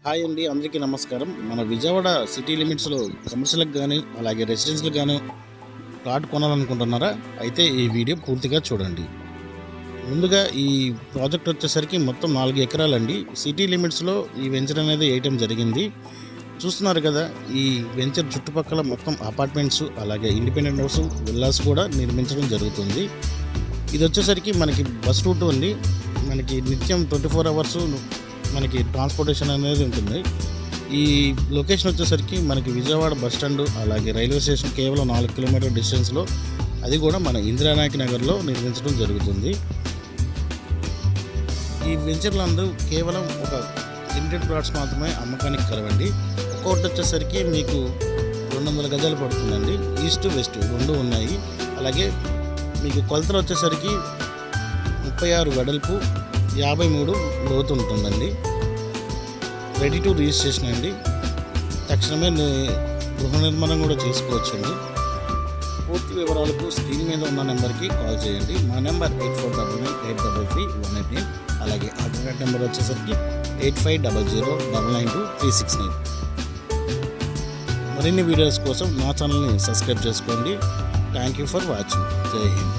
Hi అండి, అందరికీ నమస్కారం. మన విజయవాడ సిటీ లిమిట్స్లో కమర్షియల్కి కానీ అలాగే రెసిడెన్షియల్ కానీ ప్లాట్ కొనాలనుకుంటున్నారా? అయితే ఈ వీడియో పూర్తిగా చూడండి. ముందుగా ఈ ప్రాజెక్ట్ వచ్చేసరికి మొత్తం 4 ఎకరాలండి. సిటీ లిమిట్స్లో ఈ వెంచర్ అనేది వేయటం జరిగింది. చూస్తున్నారు కదా, ఈ వెంచర్ చుట్టుపక్కల మొత్తం అపార్ట్మెంట్స్ అలాగే ఇండిపెండెంట్ హౌస్ విల్లాస్ కూడా నిర్మించడం జరుగుతుంది. ఇది వచ్చేసరికి మనకి బస్ రూట్ ఉంది. మనకి నిత్యం 24 అవర్స్ మనకి ట్రాన్స్పోర్టేషన్ అనేది ఉంటుంది. ఈ లొకేషన్ వచ్చేసరికి మనకి విజయవాడ బస్ స్టాండ్ అలాగే రైల్వే స్టేషన్ కేవలం 4 కిలోమీటర్ డిస్టెన్స్లో, అది కూడా మన ఇందిరానాయక్ నగర్లో నిర్మించడం జరుగుతుంది. ఈ వెంచర్లు అందరూ కేవలం ఒక లిమిటెడ్ ప్లాట్స్ మాత్రమే అమ్మకానికి కలవండి. ఒక్కొక్కటి వచ్చేసరికి మీకు 200 గజాలు పడుతుందండి. ఈస్ట్ వెస్ట్ 2 ఉన్నాయి. అలాగే మీకు కొలతలు వచ్చేసరికి 36 వెడల్పు 53 లోతు ఉంటుందండి. రెడీ టు రిజిస్ట్రేషన్ అండి. తక్షణమే గృహ నిర్మాణం కూడా చేసుకోవచ్చండి. పూర్తి వివరాలకు స్క్రీన్ మీద ఉన్న నెంబర్కి కాల్ చేయండి. మా నెంబర్ 8499833189. అలాగే ఆల్టర్నేట్ నెంబర్ వచ్చేసరికి 8500992369. మరిన్ని వీడియోస్ కోసం నా ఛానల్ని సబ్స్క్రైబ్ చేసుకోండి. Thank you for watching. జై హింద్.